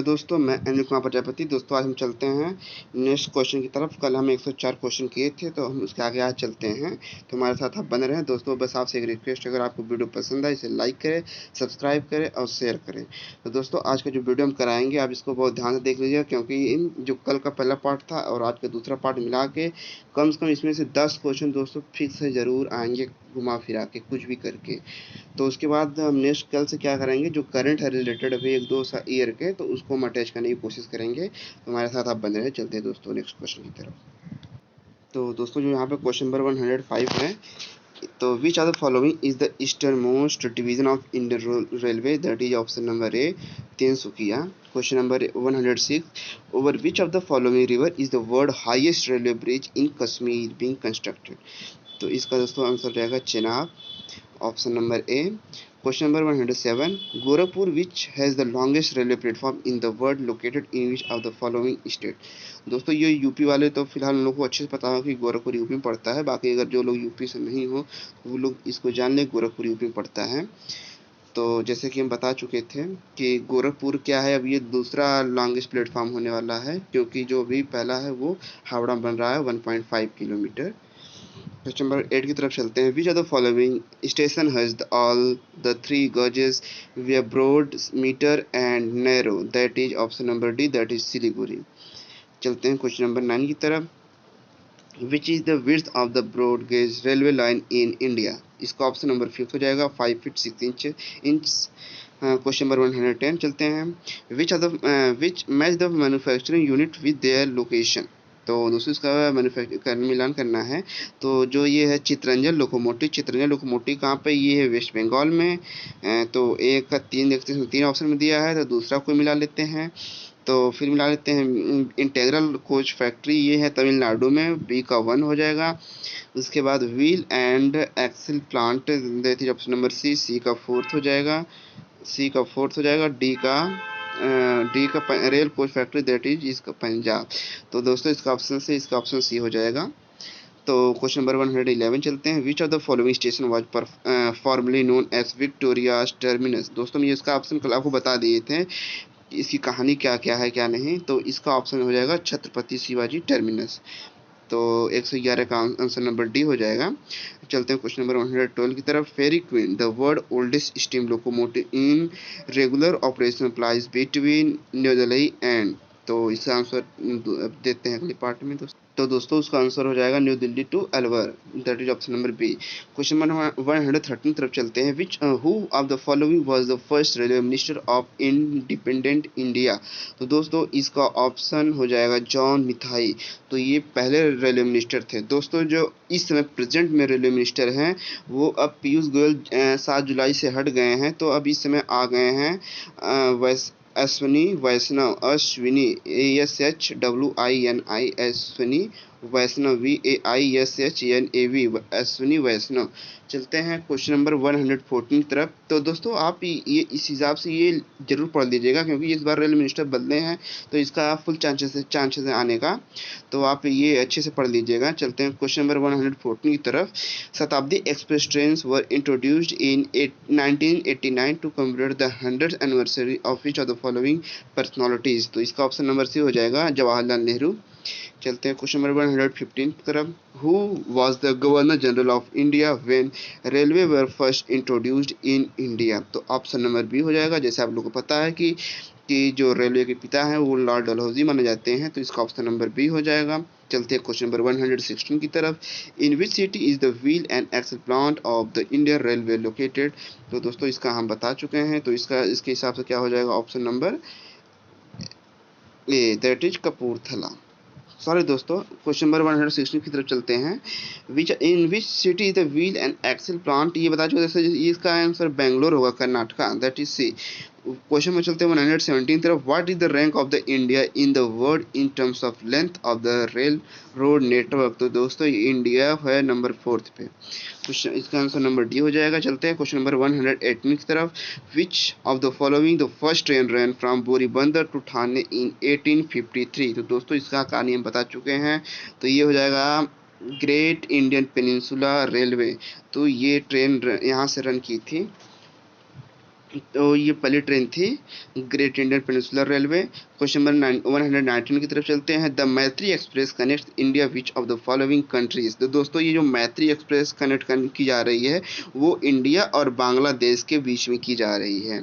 दोस्तों मैं अनिल कुमार प्रजापति। दोस्तों आज हम चलते हैं नेक्स्ट क्वेश्चन की तरफ। कल हम 104 क्वेश्चन किए थे, तो हम उसके आगे आज चलते हैं। तो हमारे साथ आप बने रहें। दोस्तों बस आपसे एक रिक्वेस्ट, अगर आपको वीडियो पसंद आए इसे लाइक करें, सब्सक्राइब करें और शेयर करें। तो दोस्तों आज का जो वीडियो हम कराएंगे आप इसको बहुत ध्यान से देख लीजिएगा, क्योंकि इन जो कल का पहला पार्ट था और आज का दूसरा पार्ट मिला के कम से कम इसमें से 10 क्वेश्चन दोस्तों फिक्स से ज़रूर आएंगे, घुमा फिरा के कुछ भी करके। तो उसके बाद हम नेक्स्ट कल से क्या करेंगे, जो करंट है रिलेटेड अभी 1-2 ईयर के, तो उसको हम अटैच करने की कोशिश करेंगे। तो हमारे साथ आप बने रहे। चलते हैं दोस्तों नेक्स्ट क्वेश्चन की तरफ। तो दोस्तों जो यहाँ पे क्वेश्चन नंबर 105 है, तो which are the following is the eastern most division of Indian railway, that is option number A Tinsukia. Question number 106, over which of the following river is the world highest railway bridge in Kashmir being constructed. तो इसका दोस्तों answer रहेगा Chenab, option number A. Question number 107, Gorakhpur which has the longest railway platform in the world located in which of the following state. दोस्तों ये UP वाले तो फिलहाल उन लोगों को अच्छे से पता हो कि गोरखपुर यूपी में पड़ता है। बाकी अगर जो लोग यूपी से नहीं हो वो लोग इसको जान लें, गोरखपुर यूपी में पड़ता है। तो जैसे कि हम बता चुके थे कि गोरखपुर क्या है, अब ये दूसरा लॉन्गेस्ट प्लेटफॉर्म होने वाला है, क्योंकि जो भी पहला है वो हावड़ा बन रहा है 1.5 किलोमीटर। क्वेश्चन नंबर 8 की तरफ चलते हैं। Which are the following station has all the 3 gauges way broad metre and narrow, that is option number D, that is Siliguri. चलते हैं क्वेश्चन नंबर 9 की तरफ। Which is the width of the broad gauge railway line in India. इसका option number 5 हो जाएगा 5 feet 6 inch. Question number 110 चलते हैं। Which match the manufacturing unit with their location. तो दोस्तों इसका मिलान करना है। तो जो ये है चितरंजन लोकोमोटिव कहाँ पे, ये है वेस्ट बंगाल में। तो एक का 3 देखते हैं, 3 ऑप्शन में दिया है, तो दूसरा कोई मिला लेते हैं। तो फिर मिला लेते हैं इंटेग्रल कोच फैक्ट्री, ये है तमिलनाडु में, बी का 1 हो जाएगा। उसके बाद व्हील एंड एक्सल प्लांट देती है ऑप्शन नंबर सी का 4th हो जाएगा। डी का rail coach factory, that is इसका पंजाब। तो दोस्तों इसका ऑप्शन सी हो जाएगा। तो क्वेश्चन नंबर 111 चलते हैं। Which of the following station was formerly known as Victoria Terminus. दोस्तों मैं इसका ऑप्शन कल आपको बता दिए थे, इसकी कहानी क्या क्या है क्या नहीं। तो इसका ऑप्शन हो जाएगा छत्रपति शिवाजी टर्मिनस। तो 111 का आंसर नंबर डी हो जाएगा। चलते हैं क्वेश्चन नंबर 112 की तरफ। Fairy Queen the world oldest steam locomotive in regular operation applies between New Delhi and. तो इसका आंसर देते हैं अगले पार्ट में दोस्तों। तो दोस्तों उसका आंसर हो जाएगा New Delhi to Alwar, that is option number B. Question number 113 तरफ चलते हैं। Which who of the following was the first railway minister of independent India. तो दोस्तों इसका ऑप्शन हो जाएगा जॉन मिथाई। तो ये पहले रेलवे मिनिस्टर थे। दोस्तों जो इस समय प्रेजेंट में रेलवे मिनिस्टर हैं वो अब पीयूष गोयल 7 जुलाई से हट गए हैं, तो अब इस समय आ गए हैं अश्विनी वैष्णव, अश्विनी वैष्णव, VAISHNAV, अश्विनी वैष्णव। चलते हैं क्वेश्चन नंबर 114 की तरफ। तो दोस्तों आप ये इस हिसाब से ये जरूर पढ़ लीजिएगा, क्योंकि इस बार रेल मिनिस्टर बदले हैं, तो इसका फुल चांसेस है आने का। तो आप ये अच्छे से पढ़ लीजिएगा। चलते हैं क्वेश्चन नंबर 114 की तरफ। Shatabdi express train were introduced in 1989 to commemorate the 100th anniversary of which of the following personalities. तो इसका ऑप्शन नंबर सी हो जाएगा जवाहरलाल नेहरू। चलते हैं क्वेश्चन नंबर 115 की तरफ। Who was the governor general of India when railway were first introduced in India. तो option number B हो जाएगा। जैसे आप लोगों को पता है कि जो रेलवे के पिता हैं वो लॉर्ड डलहौजी माने जाते हैं, तो इसका ऑप्शन नंबर बी हो जाएगा। चलते हैं क्वेश्चन नंबर 116 की तरफ। In which city is the wheel and axle plant of the Indian railway located. तो दोस्तों इसका हम बता चुके हैं, तो इसके हिसाब से क्या हो जाएगा, option number A, that is Kapurthala. Sorry दोस्तों, क्वेश्चन नंबर 116 की तरफ चलते हैं। In which city is the wheel and axle plant, ये बता चुके हैं, इसका आंसर बेंगलोर होगा, Karnataka, that is C. Question में चलते हैं 117 तरफ। What is the rank of the India in the world in terms of length of the rail road network. तो दोस्तों इंडिया है नंबर 4th पे। क्वेश्चन इसका आंसर नंबर डी हो जाएगा। चलते हैं क्वेश्चन नंबर 118 की तरफ। Which of the following the first train run from Boribandar to Thane in 1853। तो दोस्तों इसका कहानी हम बता चुके हैं, तो ये हो जाएगा ग्रेट इंडियन पेनिनसुला रेलवे। तो ये ट्रेन यहाँ से रन की थी तो ये पहली ट्रेन थी great Indian peninsular railway. Question number 119 की तरफ चलते हैं। द मैत्री express connect India which of the following countries. तो दोस्तों ये जो मैत्री एक्सप्रेस कनेक्ट की जा रही है वो इंडिया और बांग्लादेश के बीच में की जा रही है।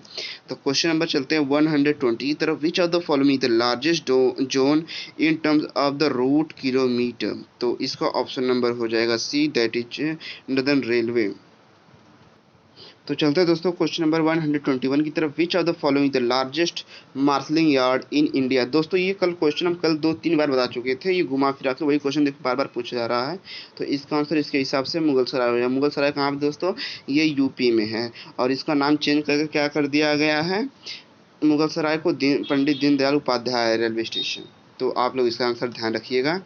तो क्वेश्चन नंबर चलते हैं 120 की तरफ। Which of the following the largest zone in terms of the route kilometre. तो इसका ऑप्शन नंबर हो जाएगा C, that is Northern Railway. तो चलते हैं दोस्तों क्वेश्चन नंबर 121 की तरफ। Which of the following the largest marshalling yard in India. दोस्तों ये क्वेश्चन हम कल 2-3 बार बता चुके थे। ये घुमा फिरा के वही क्वेश्चन देखो बार बार पूछा जा रहा है। तो इसका आंसर इसके हिसाब से मुगलसराय हो जाएगा। मुगलसराय कहाँ पे दोस्तों, ये यूपी में है और इसका नाम चेंज करके क्या कर दिया गया है, मुगलसराय को पंडित दीनदयाल उपाध्याय रेलवे स्टेशन। तो आप लोग इसका आंसर ध्यान रखिएगा।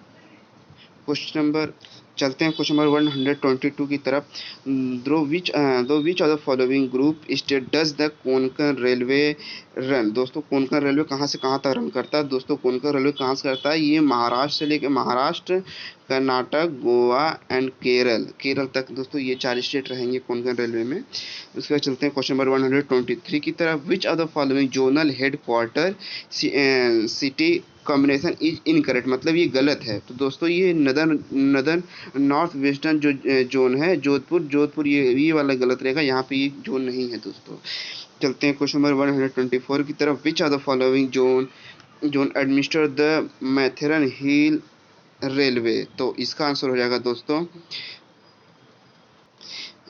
क्वेश्चन नंबर चलते हैं क्वेश्चन नंबर 122 की तरफ। दो विच of the following group state does the Konkan railway run. दोस्तों कोंकण रेलवे कहाँ से कहाँ तक रन करता है। दोस्तों कोंकण रेलवे कहाँ से करता है, ये महाराष्ट्र से लेकर महाराष्ट्र, कर्नाटक, गोवा एंड केरल तक दोस्तों ये 4 स्टेट रहेंगे कोंकण रेलवे में। उसके बाद चलते हैं क्वेश्चन नंबर 123 की तरफ। Which of the following zonal head quarter city combination is incorrect. मतलब ये गलत है। तो दोस्तों ये नदर्न नॉर्थ वेस्टर्न जो जोन है जोधपुर ये वाला गलत रहेगा। यहाँ पे ये जोन नहीं है दोस्तों। चलते हैं क्वेश्चन नंबर 124 की तरफ। Which are the following zone administer the Matheran hill railway. तो इसका आंसर हो जाएगा दोस्तों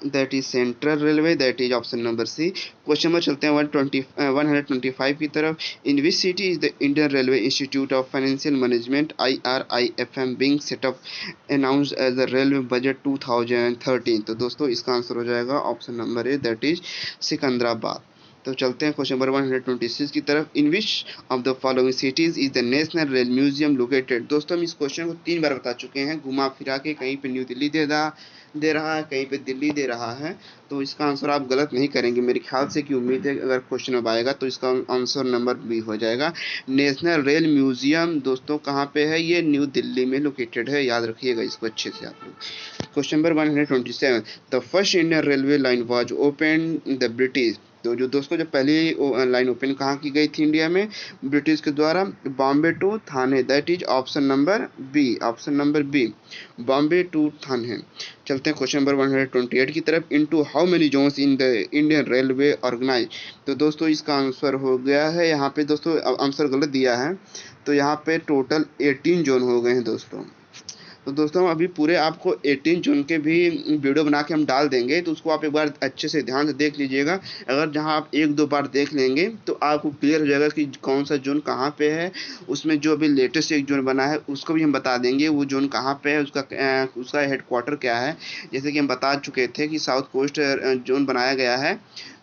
that is central railway, that is option number C. Question number चलते हैं 125 की तरफ। In which city is the Indian railway institute of financial management IRIFM being setup announced as the railway budget 2013। तो दोस्तों इसका आंसर हो जाएगा option number A, that is Secunderabad. तो चलते हैं क्वेश्चन नंबर 126 की तरफ। In which of the following cities is the national rail museum located. दोस्तों हम इस क्वेश्चन को 3 बार बता चुके हैं घुमा फिरा के। कहीं पे न्यू दिल्ली दे रहा है, कहीं पे दिल्ली दे रहा है। तो इसका आंसर आप गलत नहीं करेंगे मेरे ख्याल से, कि उम्मीद है अगर क्वेश्चन अब आएगा तो इसका आंसर नंबर बी हो जाएगा। नेशनल रेल म्यूजियम दोस्तों कहाँ पे है, ये न्यू दिल्ली में लोकेटेड है। याद रखिएगा इसको अच्छे से आप लोग। Question number 127। The first Indian railway line was open the British. तो जो दोस्तों जब पहली लाइन ओपन कहाँ की गई थी इंडिया में, ब्रिटिश के द्वारा, Bombay to Thane, that is option number B, Bombay to Thane. चलते हैं क्वेश्चन नंबर 128 की तरफ। Into how many zones in the Indian railway organise. तो दोस्तों इसका आंसर हो गया है, यहाँ पे दोस्तों आंसर गलत दिया है। तो यहाँ पे टोटल 18 जोन हो गए हैं दोस्तों। तो दोस्तों हम अभी पूरे आपको 18 जोन के भी वीडियो बना के हम डाल देंगे, तो उसको आप एक बार अच्छे से ध्यान से देख लीजिएगा। अगर जहां आप 1-2 बार देख लेंगे तो आपको क्लियर हो जाएगा कि कौन सा जोन कहां पे है। उसमें जो अभी लेटेस्ट एक जोन बना है उसको भी हम बता देंगे, वो जोन कहां पे है, उसका हेडक्वार्टर क्या है। जैसे कि हम बता चुके थे कि साउथ कोस्ट जोन बनाया गया है,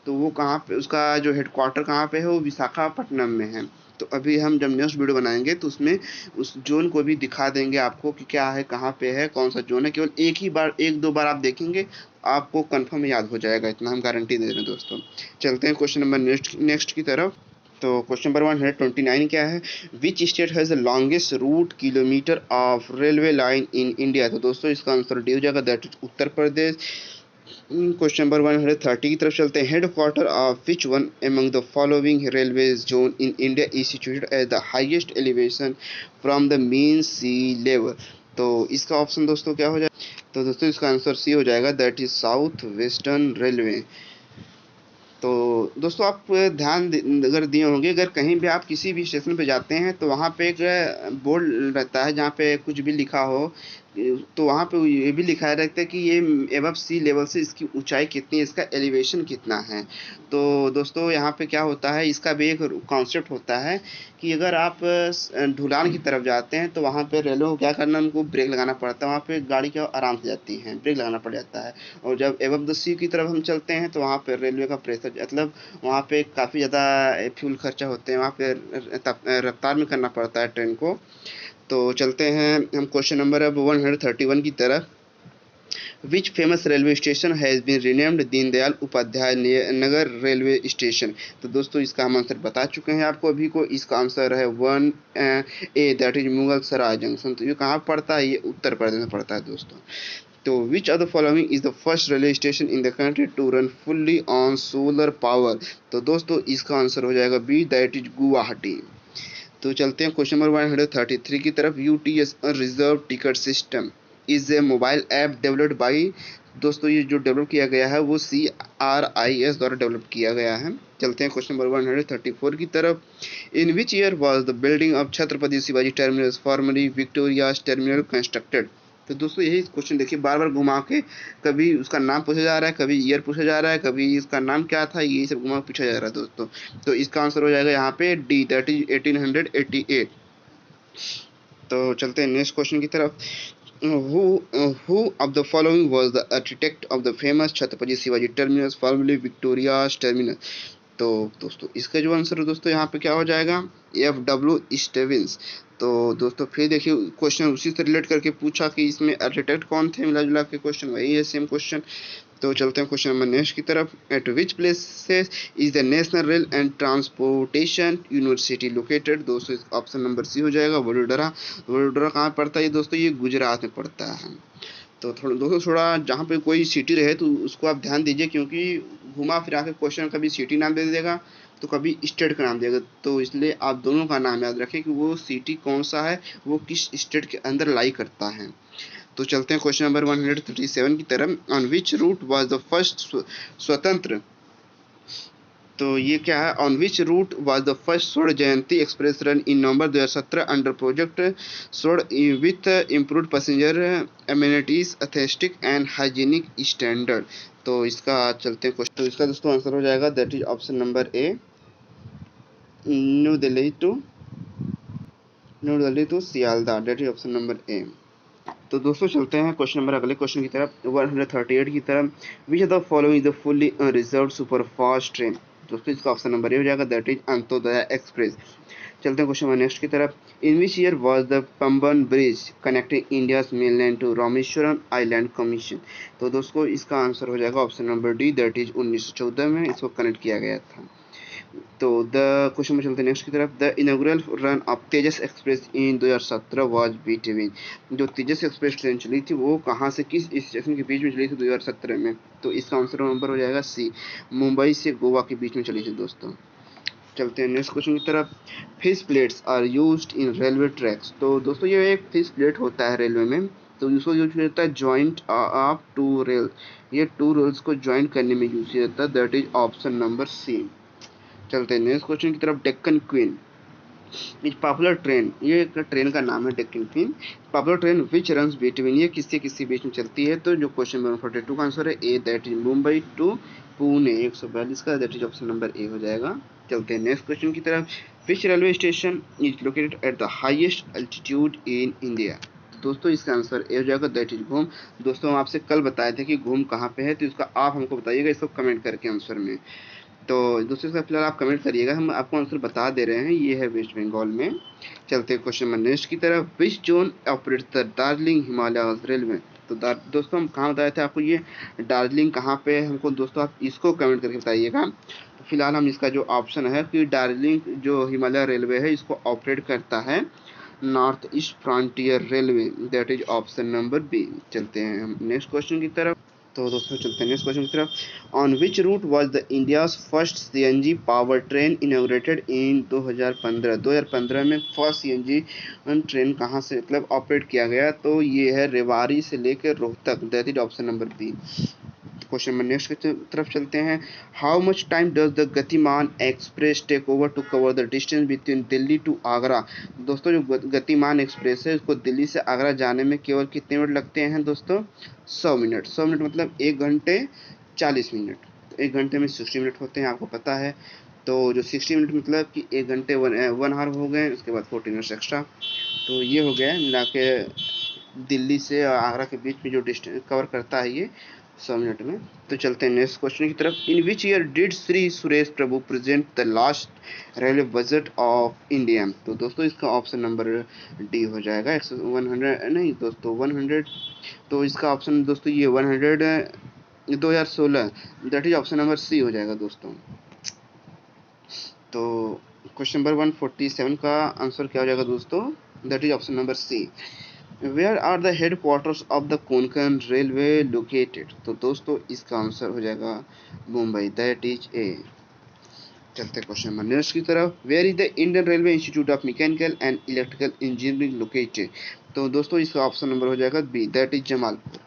तो वो कहाँ पे, उसका जो हेडक्वार्टर कहाँ पे है, वो विशाखापट्टनम में है। तो अभी हम जब नेक्स्ट वीडियो बनाएंगे तो उसमें उस जोन को भी दिखा देंगे आपको कि क्या है, कहाँ पे है, कौन सा जोन है। केवल एक दो बार आप देखेंगे आपको कंफर्म याद हो जाएगा, इतना हम गारंटी दे रहे हैं दोस्तों। चलते हैं क्वेश्चन नंबर नेक्स्ट की तरफ। तो क्वेश्चन नंबर 129 क्या है, which state has the longest route kilometre of railway line in India. तो दोस्तों इसका आंसर डी हो जाएगा, that is Uttar Pradesh. Question number 130 की तरफ चलते हैं। Headquarter of which one among the following railways zone in India is situated at the highest elevation from the mean sea level. तो इसका ऑप्शन दोस्तों क्या हो जाएगा, तो दोस्तों इसका आंसर सी हो जाएगा, that is south western railway. तो दोस्तों आप ध्यान अगर दिए होंगे, अगर कहीं भी आप किसी भी स्टेशन पे जाते हैं तो वहाँ पे एक बोर्ड रहता है जहाँ पे कुछ भी लिखा हो, तो वहाँ पे ये भी लिखा रहता है कि ये एबव सी लेवल से इसकी ऊंचाई कितनी है, इसका एलिवेशन कितना है। तो दोस्तों यहाँ पे क्या होता है, इसका भी एक कॉन्सेप्ट होता है कि अगर आप ढुलान की तरफ जाते हैं तो वहाँ पे रेलवे को क्या करना, उनको ब्रेक लगाना पड़ता है। वहाँ पे गाड़ी क्या आराम से जाती है, ब्रेक लगाना पड़ जाता है। और जब एबव द सी की तरफ हम चलते हैं तो वहाँ पे रेलवे का प्रेशर, मतलब वहाँ पे काफ़ी ज़्यादा फ्यूल खर्चा होते हैं, वहाँ पे रफ्तार में करना पड़ता है ट्रेन को। तो चलते हैं हम क्वेश्चन नंबर अब 131 की तरफ। Which famous railway station has been renamed Deendayal Upadhyaya Nagar railway station. तो दोस्तों इसका हम आंसर बता चुके हैं आपको अभी को। इसका आंसर है 1A, that is Mughalsarai junction. तो ये कहाँ पड़ता है, ये उत्तर प्रदेश में पड़ता है दोस्तों। तो which of the following is the first railway station in the country to run fully on solar power. तो दोस्तों इसका आंसर हो जाएगा बी, दैट इज गुवाहाटी। तो चलते हैं क्वेश्चन नंबर 133 की तरफ। UTS reserve ticket system is a mobile app developed by. दोस्तों ये जो डेवलप किया गया है वो CRIS द्वारा डेवलप किया गया है। चलते हैं क्वेश्चन नंबर 134 की तरफ। In which year was the building of Chhatrapati Shivaji terminus formerly Victoria's terminal constructed. तो दोस्तों यही क्वेश्चन देखिए बार बार घुमा के, कभी उसका नाम पूछा जा रहा है, कभी ईयर पूछा जा रहा है, कभी इसका नाम क्या था, यही सब घुमा पूछा जा रहा है दोस्तों। तो इसका आंसर हो जाएगा यहाँ पे डी, दैट इज 1888। तो चलते हैं नेक्स्ट क्वेश्चन की तरफ। Who of the following was the architect of the famous Chhatrapati Shivaji terminus formerly Victoria's terminus. तो दोस्तों इसका जो आंसर है दोस्तों यहाँ पे क्या हो जाएगा, FW स्टेविंस। तो दोस्तों फिर देखिए क्वेश्चन उसी से रिलेट करके पूछा कि इसमें आर्किटेक्ट कौन थे, मिला जुला के क्वेश्चन वही है, सेम क्वेश्चन। तो चलते हैं क्वेश्चन नंबर नेक्स्ट की तरफ। Eight which places is the national rail and transportation university located. दोस्तों ऑप्शन नंबर सी हो जाएगा वडोदरा। वडोदरा कहाँ पड़ता है ये दोस्तों, ये गुजरात में पड़ता है। तो थोड़ा जहाँ पे कोई सिटी रहे तो उसको आप ध्यान दीजिए, क्योंकि घुमा फिरा के क्वेश्चन कभी सिटी नाम दे देगा तो कभी स्टेट का नाम देगा। तो इसलिए आप दोनों का नाम याद रखें कि वो सिटी कौन सा है, वो किस स्टेट के अंदर लाई करता है। तो चलते हैं क्वेश्चन नंबर 137 की तरफ। On which route was the first स्वतंत्र। तो ये क्या है, on which route was the first Swarna Jayanti express run in November 2017 under project Swarna with improved passenger amenities aesthetic and hygienic standard. तो इसका चलते हैं क्वेश्चन। तो इसका दोस्तों आंसर हो जाएगा that is option number A, New Delhi to Sealdah, that is option number A. तो दोस्तों चलते हैं क्वेश्चन नंबर अगले क्वेश्चन की तरफ 138 की तरफ। Which of the following is the fully reserved superfast train. दोस्तों इसका ऑप्शन नंबर ए हो जाएगा, दैट इज अंत्योदया एक्सप्रेस। चलते हैं क्वेश्चन नंबर नेक्स्ट की तरफ। In which year was the Pamban bridge connecting India's mainland to Rameswaram island commission. तो दोस्तों इसका आंसर हो जाएगा option number D, that is 1914 में इसको कनेक्ट किया गया था। तो द क्वेश्चन में चलते हैं नेक्स्ट की तरफ। The inaugural run of Tejas express in 2017 was between. जो तेजस एक्सप्रेस ट्रेन चली थी वो कहाँ से किस स्टेशन के बीच में चली थी 2017 में। तो इसका आंसर नंबर हो जाएगा सी, मुंबई से गोवा के बीच में चली थी दोस्तों। चलते हैं नेक्स्ट क्वेश्चन की तरफ। Fish plates are used in railway tracks. तो दोस्तों ये एक फिश प्लेट होता है रेलवे में, तो इसको यूज किया जाता है जॉइंट ऑफ टू रेल। ये टू रेल्स को ज्वाइंट करने में यूज किया जाता है, that is option number C. चलते हैं नेक्स्ट क्वेश्चन की तरफ। Deccan Queen is popular train, ये एक ट्रेन का नाम है Deccan Queen. Popular train which runs between, ये किससे बीच में चलती है। तो जो क्वेश्चन नंबर 42 का आंसर है A, that is Mumbai to Pune 142 का, that is option number A हो जाएगा। चलते हैं नेक्स्ट क्वेश्चन की तरफ। Which railway station is located at the highest altitude in India. दोस्तों इसका आंसर ए हो जाएगा, दैट इज घूम। दोस्तों हम आपसे कल बताए थे कि घूम कहाँ पे है, तो इसका आप हमको बताइएगा इसको कमेंट करके आंसर में। तो दोस्तों इसका फिलहाल आप कमेंट करिएगा, हम आपको आंसर बता दे रहे हैं, ये है वेस्ट बंगाल में। चलते हैं क्वेश्चन नंबर नेक्स्ट की तरफ। Which zone operates the Darjeeling Himalaya railway. तो दोस्तों हम कहाँ बताए थे आपको, ये दार्जिलिंग कहाँ पे है हमको, दोस्तों आप इसको कमेंट करके बताइएगा। तो फिलहाल हम इसका जो ऑप्शन है कि दार्जिलिंग जो हिमालय रेलवे है इसको ऑपरेट करता है North East Frontier Railway, that is option number B. चलते हैं हम नेक्स्ट क्वेश्चन की तरफ। तो दोस्तों चलते हैं नेक्स्ट क्वेश्चन की तरफ। On which route was the India's first CNG power train inaugurated इन 2015 में फर्स्ट CNG ट्रेन कहाँ से मतलब ऑपरेट किया गया। तो ये है रेवाड़ी से लेकर Rohtak, that is option number B. Question number next की तरफ चलते हैं। How much time does the Gatiman express take over to cover the distance between Delhi to Agra. दोस्तों जो गतिमान एक्सप्रेस है उसको दिल्ली से आगरा जाने में केवल कितने मिनट लगते हैं दोस्तों, 100 मिनट। 100 मिनट मतलब 1 घंटे 40 मिनट। तो 1 घंटे में 60 मिनट होते हैं, आपको पता है। तो जो 60 मिनट मतलब कि 1 घंटे 1 आवर हो गए, उसके बाद 14 मिनट्स एक्स्ट्रा। तो ये हो गया मिला के दिल्ली से आगरा के बीच में जो डिस्टेंस कवर करता है ये 100 मिनट में। तो चलते हैं नेक्स्ट क्वेश्चन की तरफ। In which year did Shri Suresh Prabhu present the last railway budget of India. तो दोस्तों इसका ऑप्शन नंबर डी हो जाएगा। 100 नहीं दोस्तों 100, तो इसका ऑप्शन दोस्तों ये 100 2016, that is option number C हो जाएगा दोस्तों। तो क्वेश्चन नंबर 147 का आंसर क्या हो जाएगा दोस्तों, that is option number C. Where are the headquarters of the Konkan railway located? तो दोस्तों इसका आंसर हो जाएगा मुंबई, दैट इज ए। चलते क्वेश्चन नंबर नेक्स्ट की तरफ। Where is the Indian railway institute of mechanical and electrical Engineering located? तो दोस्तों इसका ऑप्शन नंबर हो जाएगा बी, दैट इज जमालपुर।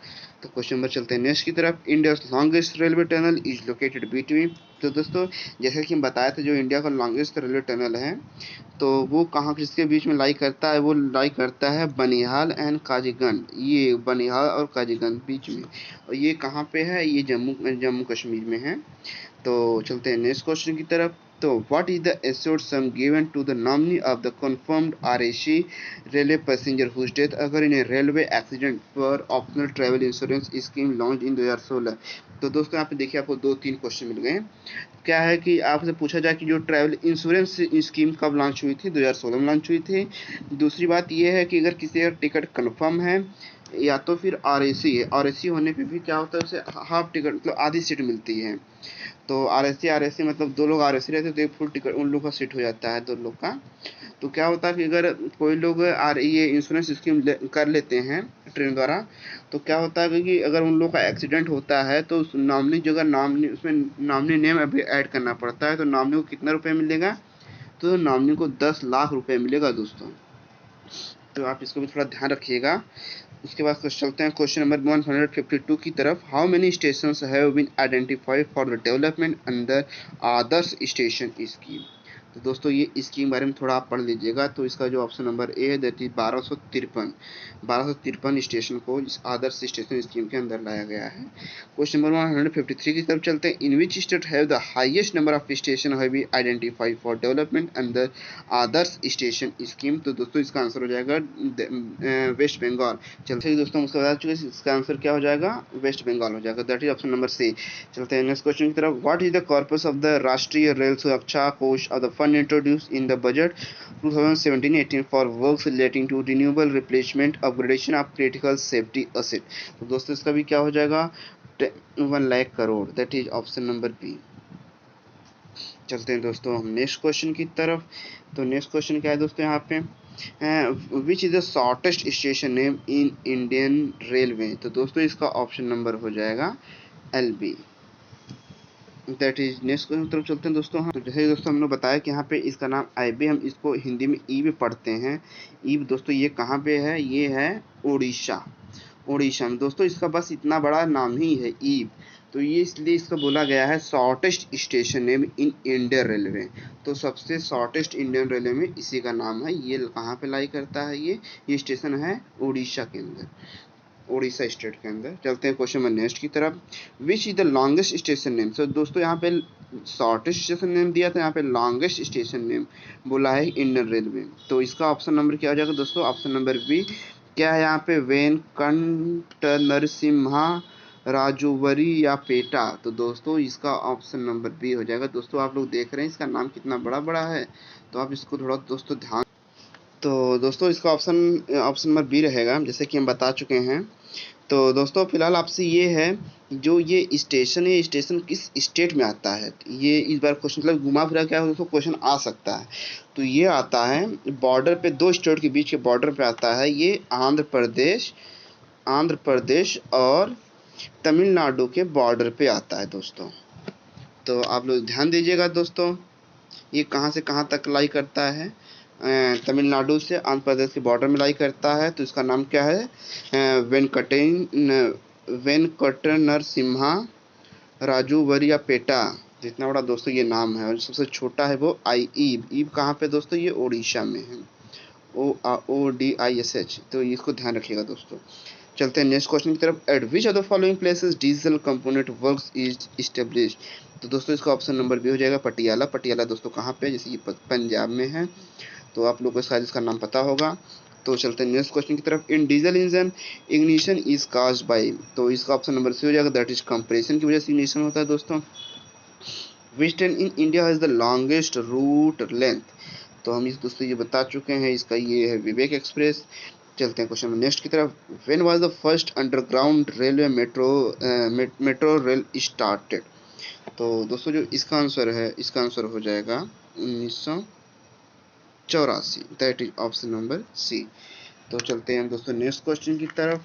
तो क्वेश्चन नंबर चलते हैं नेक्स्ट की तरफ। India longest railway tunnel is located between? तो दोस्तों जैसे कि हम बताए थे, जो इंडिया का लॉन्गेस्ट रेलवे टनल है तो वो कहाँ किसके बीच में लाई करता है? वो लाई करता है बनिहाल एंड काजीगंज, ये बनिहाल और काजीगंज बीच में। और ये कहाँ पे है? ये जम्मू कश्मीर में है। तो चलते हैं नेक्स्ट क्वेश्चन की तरफ। तो what is the assured sum given to the nominee of the confirmed RAC railway passenger whose death occur in a railway accident for optional travel insurance scheme launch in 2016? तो दोस्तों यहाँ पे देखिए आपको 2-3 question मिल गए। क्या है कि आपसे पूछा जाए कि जो ट्रैवल इंश्योरेंस स्कीम कब लॉन्च हुई थी? 2016 में लॉन्च हुई थी। दूसरी बात यह है कि अगर किसी का टिकट कन्फर्म है या तो फिर आरएसी है, आरएसी होने पे भी क्या होता है, उसे हाफ टिकट मतलब आधी सीट मिलती है। तो आरएसी मतलब 2 लोग आरएसी रहते तो एक फुल टिकट उन लोग का सीट हो जाता है, 2 लोग का। तो क्या होता है कि अगर कोई लोग ये इंश्योरेंस स्कीम कर लेते हैं ट्रेन द्वारा, तो क्या होता है कि अगर उन लोग का एक्सीडेंट होता है तो उस नॉमिनी जगह नॉमिनी उसमें नॉमिनी नेम अभी ऐड करना पड़ता है। तो नॉमिनी को कितना रुपये मिलेगा? तो नॉमिनी को 10 लाख रुपए मिलेगा दोस्तों। तो आप इसको भी थोड़ा ध्यान रखिएगा। उसके बाद चलते हैं क्वेश्चन नंबर 152 की तरफ। How many station have been identified for the development under Adarsh station scheme? तो दोस्तों ये स्कीम बारे में थोड़ा आप पढ़ लीजिएगा। तो इसका जो ऑप्शन नंबर ए है दैट इज 1253 स्टेशन को इस आदर्श स्टेशन स्कीम के अंदर लाया गया है। क्वेश्चन नंबर 153 की तरफ चलते हैं। In which state have the highest number of station have been identified for development under Adarsh station scheme? तो दोस्तों इसका आंसर हो जाएगा वेस्ट बंगाल। चलते हैं दोस्तों, उसके बता चुके इसका आंसर क्या हो जाएगा? वेस्ट बंगाल हो जाएगा, that is option number C. चलते हैं नेक्स्ट क्वेश्चन की तरफ। What is the corpus of the Rashtriya Rail Suraksha Kosh of the fund introduced in the budget 2017-18 for works relating to renewable replacement upgradation of critical safety asset? तो दोस्तों इसका भी क्या हो जाएगा? 1 lakh crore, that is option number B. चलते हैं दोस्तों हम नेक्स्ट क्वेश्चन की तरफ। तो नेक्स्ट क्वेश्चन क्या है दोस्तों यहाँ पे? विच is the shortest station name in Indian railway? तो दोस्तों इसका ऑप्शन नंबर हो जाएगा LB, that is next question की तरफ चलते हैं दोस्तों। हाँ, तो जैसे दोस्तों हमने बताया कि यहाँ पे इसका नाम IB, हम इसको हिंदी में ईब पढ़ते हैं। ईब दोस्तों ये कहाँ पे है? ये है उड़ीसा, उड़ीसा में दोस्तों। इसका बस इतना बड़ा नाम ही है ईब, तो ये इसलिए इसका बोला गया है shortest station name in Indian railway. तो सबसे शॉर्टेस्ट इंडियन रेलवे में इसी का नाम है। ये कहाँ पे लाई करता है? ये स्टेशन है उड़ीसा के अंदर, उड़ीसा स्टेट के अंदर। चलते हैं क्वेश्चन नंबर नेक्स्ट की तरफ। Which is the longest station name? So दोस्तों यहाँ पे शॉर्टेस्ट स्टेशन नेम दिया था, यहाँ पे लॉन्गेस्ट स्टेशन नेम बोला है इंडियन रेलवे। तो इसका ऑप्शन नंबर क्या हो जाएगा दोस्तों? Option number B. क्या है यहाँ पे? वेंकट नरसिम्हा राजूवरी या पेटा? तो दोस्तों इसका ऑप्शन नंबर बी हो जाएगा। दोस्तों आप लोग देख रहे हैं इसका नाम कितना बड़ा बड़ा है, तो आप इसको थोड़ा दोस्तों ध्यान। तो दोस्तों इसका ऑप्शन नंबर बी रहेगा, जैसे कि हम बता चुके हैं। तो दोस्तों फिलहाल आपसे ये है, जो ये स्टेशन है, ये स्टेशन किस स्टेट में आता है? ये इस बार क्वेश्चन मतलब घुमा फिरा क्या दोस्तों क्वेश्चन आ सकता है। तो ये आता है बॉर्डर पे, 2 स्टेट के बीच के बॉर्डर पे आता है। ये आंध्र प्रदेश और तमिलनाडु के बॉर्डर पे आता है दोस्तों। तो आप लोग ध्यान दीजिएगा दोस्तों, ये कहाँ से कहाँ तक लाई करता है? तमिलनाडु से आंध्र प्रदेश के बॉर्डर में लाई करता है। तो इसका नाम क्या है? वेंकट नरसिम्हा राजूवरी या पेटा। जितना बड़ा दोस्तों ये नाम है, और सबसे छोटा है वो ईब। ईब कहाँ पे दोस्तों? ये उड़ीसा में है, ODISH। तो इसको ध्यान रखिएगा दोस्तों। चलते हैं नेक्स्ट क्वेश्चन की तरफ। Eight which of the following places diesel component works is established? तो दोस्तों इसका ऑप्शन नंबर बी हो जाएगा पटियाला। पटियाला दोस्तों कहाँ पे? जैसे ये पंजाब में है, तो आप लोगों को शायद इसका नाम पता होगा। तो चलते हैं नेक्स्ट क्वेश्चन की तरफ। In diesel engine ignition is caused by? तो इसका ऑप्शन नंबर सी हो जाएगा, दैट इज कंप्रेशन की वजह से इग्निशन होता है दोस्तों। विच train in India has the longest root length? तो हम इस दोस्तों ये बता चुके हैं, इसका ये है विवेक एक्सप्रेस। चलते हैं क्वेश्चन नेक्स्ट की तरफ। When was the first underground railway metro rail started? तो दोस्तों जो इसका आंसर है, इसका आंसर हो जाएगा 1984, that is option number C. तो चलते हैं दोस्तों नेक्स्ट क्वेश्चन की तरफ।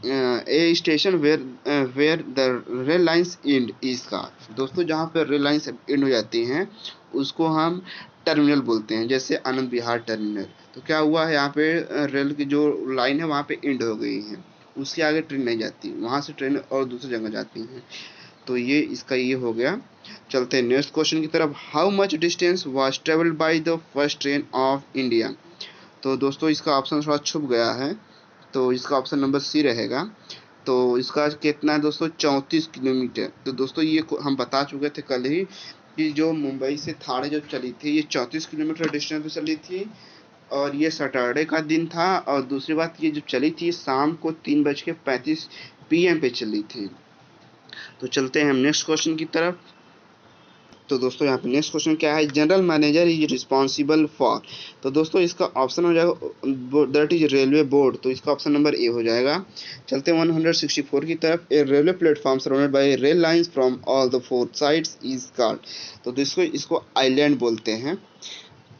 A station where the rail lines end is car. दोस्तों जहाँ पर रेल लाइंस एंड हो जाती हैं उसको हम टर्मिनल बोलते हैं, जैसे आनंद विहार टर्मिनल। तो क्या हुआ है, यहाँ पे रेल की जो लाइन है वहाँ पे एंड हो गई है, उसके आगे ट्रेन नहीं जाती, वहाँ से ट्रेन और दूसरी जगह जाती हैं। तो ये इसका ये हो गया। चलते हैं नेक्स्ट क्वेश्चन की तरफ। How much distance was travelled by the first train of India. तो दोस्तों इसका ऑप्शन थोड़ा छुप गया है, तो इसका ऑप्शन नंबर सी रहेगा। तो इसका कितना है दोस्तों, 34 किलोमीटर। तो दोस्तों ये हम बता चुके थे कल ही कि जो मुंबई से थाने जो चली थी ये 34 किलोमीटर डिस्टेंस पे चली थी, और ये सैटरडे का दिन था। और दूसरी बात ये जो चली थी शाम को 3:35 PM पे चली थी। तो चलते हैं हम नेक्स्ट क्वेश्चन की तरफ। तो दोस्तों यहाँ पे नेक्स्ट क्वेश्चन क्या है, general manager is responsible for. तो दोस्तों इसका ऑप्शन हो जाएगा दैट इज रेलवे बोर्ड। तो इसका ऑप्शन नंबर ए हो जाएगा। चलते हैं 164 की तरफ। A railway platform surrounded by rail lines from all the four sides is called. तो दोस्तों इसको आइलैंड बोलते हैं।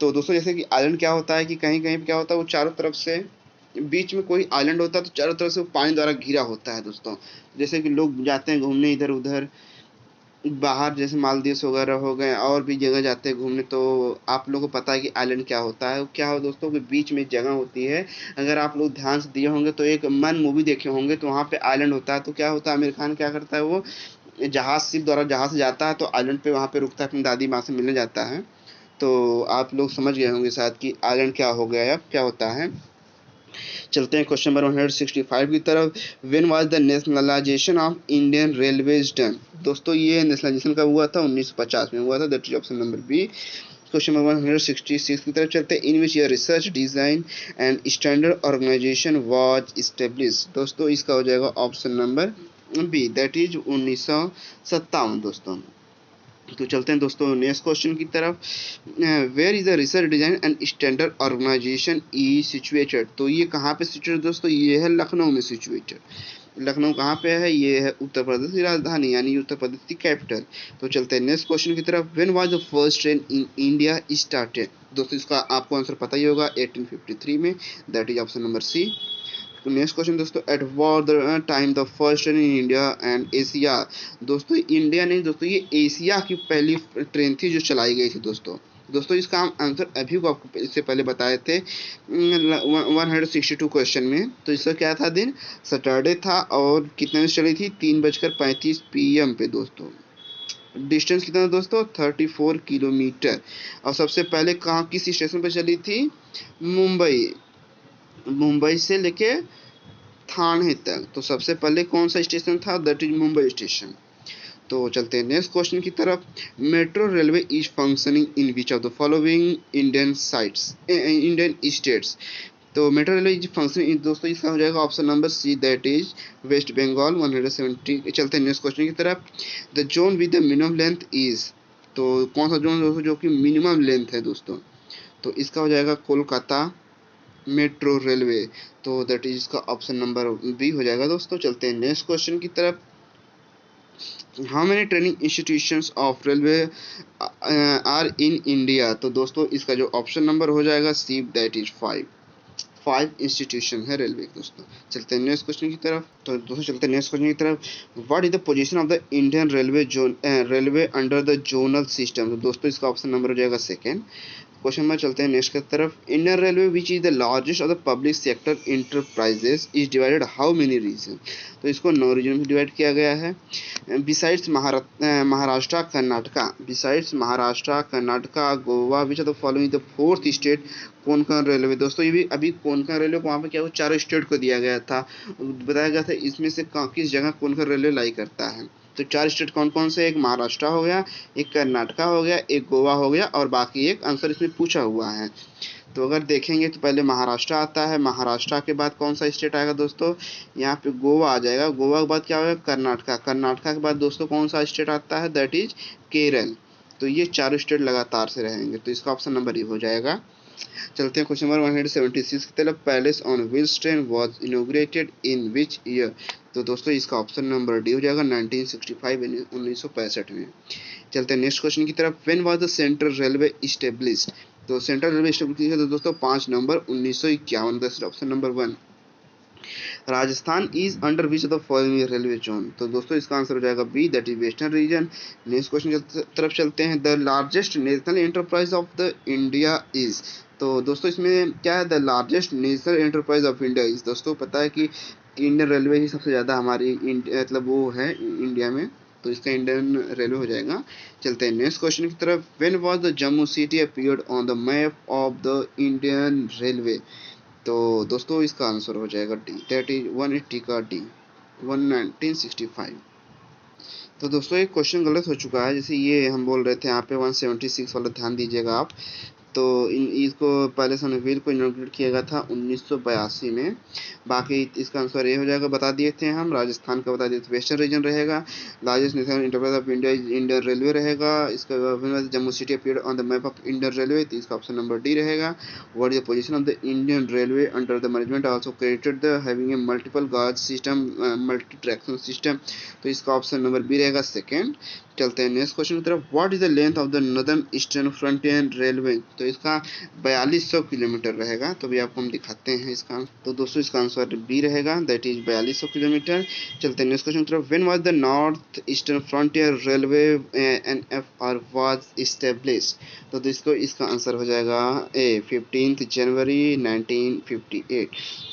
तो दोस्तों जैसे कि आइलैंड क्या होता है कि कहीं कहीं पे क्या होता है, वो चारों तरफ से बीच में कोई आइलैंड होता है तो चारों तरफ से वो पानी द्वारा घिरा होता है दोस्तों। जैसे कि लोग जाते हैं घूमने इधर उधर बाहर, जैसे मालदीव वगैरह हो गए, और भी जगह जाते हैं घूमने, तो आप लोगों को पता है कि आइलैंड क्या होता है। क्या हो दोस्तों कि बीच में एक जगह होती है, अगर आप लोग ध्यान से दिए होंगे तो एक मन मूवी देखे होंगे तो वहाँ पे आइलैंड होता है। तो क्या होता है, आमिर खान क्या करता है, वो जहाज शिप द्वारा जहाज से जाता है तो आइलैंड पे वहाँ पे रुकता है, अपनी दादी माँ से मिलने जाता है। तो आप लोग समझ गए होंगे शायद कि आइलैंड क्या हो गया या क्या होता है। चलते हैं क्वेश्चन नंबर 165 की तरफ। When was the nationalisation of Indian railways done. दोस्तों ये नेशनलाइजेशन कब हुआ था, 1950 में हुआ था। That is option number B. Question number 166 की तरफ चलते हैं। In which year research design and standard organisation was establish. दोस्तों इसका हो जाएगा ऑप्शन नंबर बी, दैट इज 1957 दोस्तों। तो चलते हैं दोस्तों नेक्स्ट क्वेश्चन की तरफ। Where is the research design and standard organisation ई सिचुएटेड। तो ये कहाँ पे सिचुएटेड दोस्तों, ये है लखनऊ में सिचुएटेड। लखनऊ कहाँ पे है, ये है उत्तर प्रदेश की राजधानी यानी उत्तर प्रदेश की कैपिटल। तो चलते हैं नेक्स्ट क्वेश्चन की तरफ। When was the first train in India started. दोस्तों इसका आपको आंसर पता ही होगा, 1853 में। That is option number C. Next question दोस्तों, at what the time the first train in India and Asia. दोस्तों इंडिया नहीं दोस्तों, ये एशिया की पहली ट्रेन थी जो चलाई गई थी दोस्तों। दोस्तों इसका हम आंसर अभी को आपको इससे पहले बताए थे 162 क्वेश्चन में। तो इसका क्या था दिन, सैटरडे था, और कितने बजे चली थी, 3:35 PM पे दोस्तों। डिस्टेंस कितना था दोस्तों, 34 किलोमीटर। और सबसे पहले कहाँ किस स्टेशन पर चली थी, मुंबई, मुंबई से लेके थाने तक। तो सबसे पहले कौन सा स्टेशन था, दैट इज मुंबई स्टेशन। तो चलते हैं नेक्स्ट क्वेश्चन की तरफ। Metro railway is functioning in which of the following Indian sites Indian states. तो मेट्रो रेलवे इज फंक्शनिंग दोस्तों इसका हो जाएगा option number C, that is West Bengal 170। चलते हैं नेक्स्ट क्वेश्चन की तरफ। The zone with the minimum length is. तो कौन सा जोन दोस्तों जो कि मिनिमम लेंथ है दोस्तों, तो इसका हो जाएगा कोलकाता मेट्रो रेलवे। तो दैट इज इसका ऑप्शन नंबर बी हो जाएगा दोस्तों। चलते हैं नेक्स्ट क्वेश्चन की तरफ। How many training institutions of railway are in India. तो दोस्तों इसका जो ऑप्शन नंबर हो जाएगा सी, दैट इज 5 इंस्टीट्यूशन है रेलवे दोस्तों। चलते हैं नेक्स्ट क्वेश्चन की तरफ। तो दोस्तों चलते हैं नेक्स्ट क्वेश्चन की तरफ। What is the position of the Indian railway zone railway under the zonal system. तो दोस्तों इसका ऑप्शन नंबर हो जाएगा सेकेंड। क्वेश्चन में चलते हैं नेक्स्ट की तरफ। Indian railway which is the largest of the public sector enterprises is divided how many region. तो इसको 9 रीजन में डिवाइड किया गया है। Besides Maharashtra Karnataka, besides Maharashtra Karnataka Goa which are the following the fourth state Konkan railway. दोस्तों ये भी अभी कोंकण रेलवे को वहाँ पे क्या हुआ, चारों स्टेट को दिया गया था, बताया गया था इसमें से किस जगह कोंकण रेलवे लाई करता है। तो 4 स्टेट कौन कौन से, एक महाराष्ट्र हो गया, एक कर्नाटका हो गया, एक गोवा हो गया, और बाकी एक आंसर इसमें पूछा हुआ है। तो अगर देखेंगे तो पहले महाराष्ट्र आता है, महाराष्ट्र के बाद कौन सा स्टेट आएगा दोस्तों, यहाँ पे गोवा आ जाएगा, गोवा के बाद क्या होगा कर्नाटका, कर्नाटका के बाद दोस्तों कौन सा स्टेट आता है, दैट इज केरल। तो ये 4 स्टेट लगातार से रहेंगे, तो इसका ऑप्शन नंबर हो जाएगा। चलते हैं क्वेश्चन नंबर 176 की तरफ। Palace on wheels train was inaugurated in which year. तो दोस्तों इसका ऑप्शन नंबर डी हो जाएगा 1965 1965 में। चलते हैं नेक्स्ट क्वेश्चन की तरफ। When was the central railway established. तो सेंट्रल रेलवे स्टेशन है तो दोस्तों 5 नवंबर 1951, the option number 1। Rajasthan is under which of the following railway zone, तो दोस्तों इसका आंसर हो जाएगा B, that is western region. Next question की तरफ चलते हैं। The largest national enterprise of the India is, तो दोस्तों इसमें क्या है, the largest national enterprise of India is, दोस्तों पता है कि इंडियन रेलवे ही सबसे ज़्यादा हमारी मतलब वो है इंडिया में, तो इसका इंडियन रेलवे हो जाएगा। चलते हैं नेक्स्ट क्वेश्चन की तरफ। When was the Jammu city appeared on the map of the Indian railway, तो दोस्तों इसका आंसर हो जाएगा डी, दैट इज 180 का डी, 1965। तो दोस्तों एक क्वेश्चन गलत हो चुका है, जैसे ये हम बोल रहे थे यहाँ पे 176 वाला, ध्यान दीजिएगा आप। तो इसको पहले से व्हील को इनॉग्रेट किया गया था 1982 में। बाकी इसका आंसर ये हो जाएगा, बता दिए थे हम, राजस्थान का बता दिए थे, वेस्टर्न रीजन रहेगा। Largest national enterprise of India Indian railway रहेगा। इसका Jammu city appeared on the map of Indian railway, तो इसका ऑप्शन नंबर डी रहेगा। What is the position of the Indian railway under the management also created the having a multiple guard system, multi traction system, तो इसका option number B रहेगा second. चलते हैं next question की तरफ। What is the length of the northern eastern frontier railway, तो इसका 4200 kilometre रहेगा। तो भी आपको हम दिखाते हैं इसका, तो दोस्तों इसका आंसर बी रहेगा, दैट इज 4200 किलोमीटर। चलते हैं नेक्स्ट क्वेश्चन की तरफ। When was the north eastern frontier railway NFR was established, तो दोस्तों इसका आंसर हो जाएगा ए, 15 जनवरी 1958,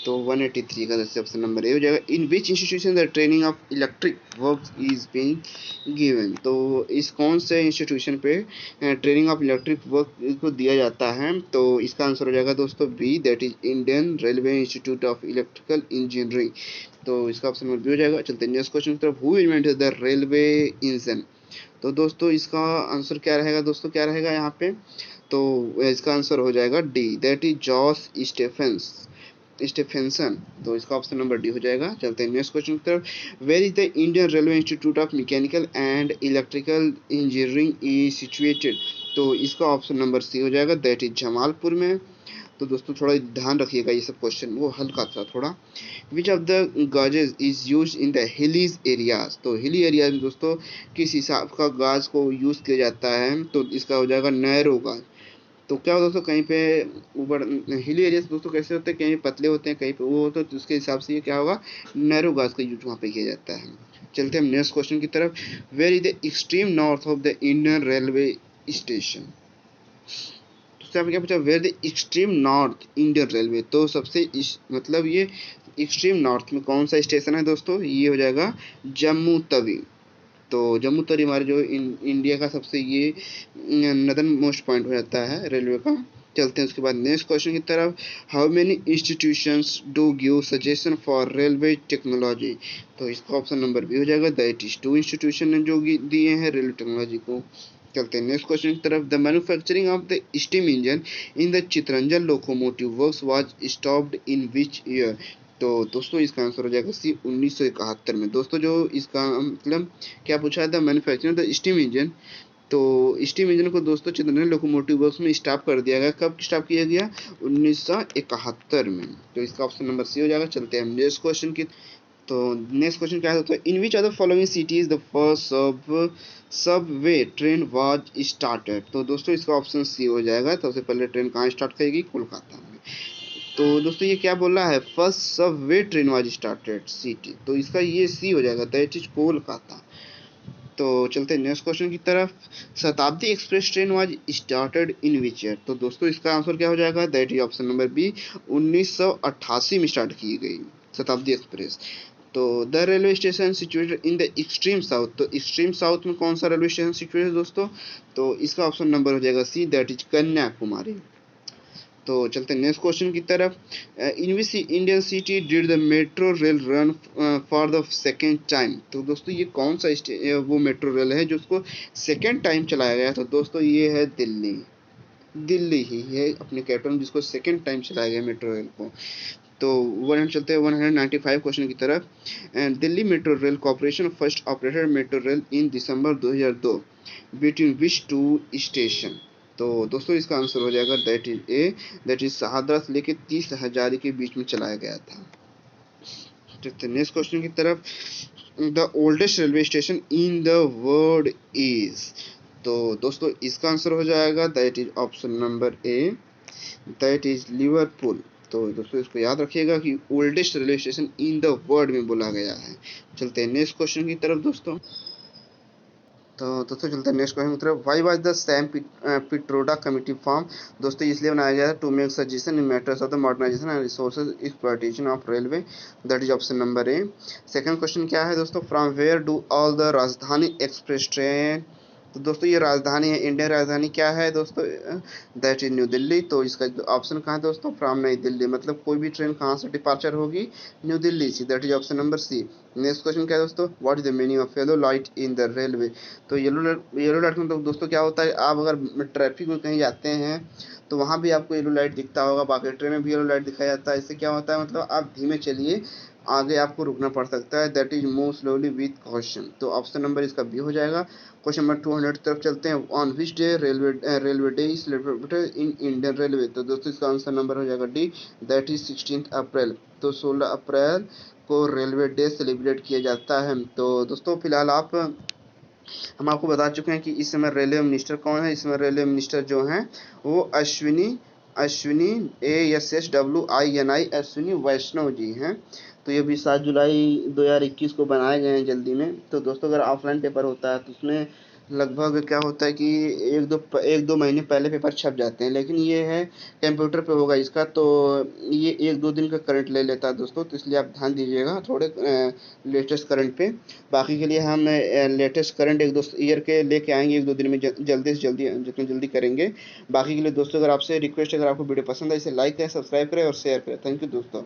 तो 183 का ऑप्शन नंबर ए हो जाएगा। In which institution the training of electric works is being given, तो इस कौन से इंस्टीट्यूशन पे ट्रेनिंग ऑफ इलेक्ट्रिक वर्क को दिया जाता है, तो इसका आंसर हो जाएगा दोस्तों B, that is Indian railway institute of electrical engineering, तो इसका ऑप्शन नंबर बी हो जाएगा। चलते हैं नेक्स्ट क्वेश्चन की तरफ। Who invented the railway engine, तो दोस्तों इसका आंसर क्या रहेगा, दोस्तों क्या रहेगा यहाँ पे, तो इसका आंसर हो जाएगा डी, दैट इज जॉस स्टेफेंसन, तो इसका ऑप्शन नंबर डी हो जाएगा। चलते हैं नेक्स्ट क्वेश्चन की तरफ। Where is the Indian railway institute of mechanical and electrical engineering is situated, तो इसका ऑप्शन नंबर सी हो जाएगा, दैट इज जमालपुर में। तो दोस्तों थोड़ा ध्यान रखिएगा, ये सब क्वेश्चन वो हल्का था थोड़ा। Which of the gauges is use in the hilly areas, तो हिली एरियाज में दोस्तों किस हिसाब का गाज को यूज किया जाता है, तो इसका हो जाएगा नैरो गाज। तो क्या होता है दोस्तों, कहीं पे ऊपर हिली एरिया दोस्तों कैसे होते हैं, कहीं पतले होते हैं, कहीं पे वो होते हैं, तो उसके हिसाब से ये क्या होगा, नैरो गाज का यूज वहाँ पे किया जाता है। चलते हैं नेक्स्ट क्वेश्चन की तरफ। Where is the extreme north of the Indian railway station, तो क्या पूछा, where the extreme north Indian railway, तो सबसे मतलब ये एक्सट्रीम नॉर्थ में कौन सा स्टेशन है दोस्तों, ये हो जाएगा जम्मू तवी। तो जम्मू तवी हमारे जो इंडिया का सबसे ये नदर्न मोस्ट पॉइंट हो जाता है रेलवे का। चलते हैं उसके बाद नेक्स्ट क्वेश्चन की तरफ। How many institutions do give suggestion for railway technology, तो इसका ऑप्शन नंबर बी हो जाएगा, दैट इज 2 इंस्टीट्यूशन ने जो दिए हैं रेलवे टेक्नोलॉजी को। चलते हैं नेक्स्ट क्वेश्चन की तरफ। The manufacturing of the steam engine in the Chittaranjan locomotive works was stopped in which year, तो दोस्तों इसका आंसर हो जाएगा सी, 1971 में। दोस्तों जो इसका मतलब क्या पूछा था, मैन्युफैक्चरिंग द स्टीम इंजन, तो स्टीम इंजन को दोस्तों चितरंजन लोकोमोटिव वर्क्स में स्टॉप कर दिया गया। कब स्टॉप किया गया, 1971 में, तो इसका ऑप्शन नंबर सी हो जाएगा। चलते हैं नेक्स्ट क्वेश्चन की। तो नेक्स्ट क्वेश्चन क्या है, in which are the following cities the first subway train was started, तो दोस्तों इसका ऑप्शन सी हो जाएगा। सबसे पहले ट्रेन कहाँ स्टार्ट करेगी, कोलकाता में। तो दोस्तों ये क्या बोल रहा है, first subway train was started city, तो इसका ये सी हो जाएगा, दैट इज कोलकाता। तो चलते हैं नेक्स्ट क्वेश्चन की तरफ। Shatabdi express train was started in which year, तो दोस्तों इसका आंसर क्या हो जाएगा, that is option number B, 1988 में स्टार्ट की गई शताब्दी एक्सप्रेस। तो the railway station situated in the extreme south, तो एक्सट्रीम साउथ में कौन सा रेलवे स्टेशन सिचुएटेड है दोस्तों, तो इसका ऑप्शन नंबर हो जाएगा सी, दैट इज कन्याकुमारी। तो चलते हैं नेक्स्ट क्वेश्चन की तरफ। In which Indian city did the metro rail run for the second time, तो दोस्तों ये कौन सा वो मेट्रो रेल है जो उसको सेकेंड टाइम चलाया गया, तो दोस्तों ये है दिल्ली ही है अपने कैपिटल जिसको सेकेंड टाइम चलाया गया मेट्रो रेल को। तो चलते हैं 195 क्वेश्चन की तरफ। Delhi metro rail corporation first operated metro rail in December 2002 between which two station, तो दोस्तों इसका आंसर हो जाएगा, that is A, that is Shahdara से लेके 30 हजारी के बीच में चलाया गया था। नेक्स्ट क्वेश्चन की तरफ। The oldest railway station in the world is, तो दोस्तों इसका आंसर हो जाएगा that is option number A, that is Liverpool. तो दोस्तों इसको याद रखिएगा कि oldest railway station in the world में बोला गया है। चलते हैं नेक्स्ट क्वेश्चन की तरफ दोस्तों। तो दोस्तों चलते हैं नेक्स्ट क्वेश्चन की तरफ। Why was the Sam Pitroda committee form? दोस्तों इसलिए बनाया गया है to make suggestion in matters of the modernization and resources exploitation of railway, that is option number A. Second question क्या है दोस्तों? From where do all the Rajdhani express train? तो दोस्तों ये राजधानी है, इंडियन राजधानी क्या है दोस्तों? That is new Delhi. तो इसका ऑप्शन कहाँ है दोस्तों? फ्रॉम नई दिल्ली, मतलब कोई भी ट्रेन कहाँ से डिपार्चर होगी? न्यू दिल्ली से, that is option number C. Next question क्या है दोस्तों? What is the meaning of yellow light in the railway? तो येलो लाइट मतलब दोस्तों क्या होता है, आप अगर ट्रैफिक में कहीं जाते हैं तो वहाँ भी आपको येलो लाइट दिखता होगा, बाकी ट्रेन में भी येलो लाइट दिखाया जाता है। इससे क्या होता है, मतलब आप धीमे चलिए, आगे आपको रुकना पड़ सकता है, that is move slowly with caution. तो ऑप्शन नंबर इसका बी हो जाएगा। क्वेश्चन नंबर 200 तरफ चलते हैं। On which day railway day is celebrated in Indian railway? तो दोस्तों इसका आंसर नंबर हो जाएगा डी, दैट इज 16 अप्रैल। तो 16 अप्रैल को रेलवे डे सेलिब्रेट किया जाता है। तो दोस्तों फिलहाल हम आपको बता चुके हैं कि इस समय रेलवे मिनिस्टर कौन है। इस समय रेलवे मिनिस्टर जो हैं वो अश्विनी अश्विनी ASSWINI अश्विनी वैष्णव जी हैं। तो ये भी 7 जुलाई 2021 को बनाए गए हैं जल्दी में। तो दोस्तों अगर ऑफलाइन पेपर होता है तो उसमें लगभग क्या होता है कि एक दो महीने पहले पेपर छप जाते हैं, लेकिन ये है कंप्यूटर पे होगा इसका, तो ये एक दो दिन का करंट ले लेता है दोस्तों। तो इसलिए आप ध्यान दीजिएगा थोड़े लेटेस्ट करंट पे। बाकी के लिए हम लेटेस्ट करंट एक दो ईयर के लेके आएंगे एक दो दिन में, जल्दी से जल्दी जितना जल्दी करेंगे। बाकी के लिए दोस्तों अगर आपसे रिक्वेस्ट, अगर आपको वीडियो पसंद है इसे लाइक करें, सब्सक्राइब करें और शेयर करें। थैंक यू दोस्तों।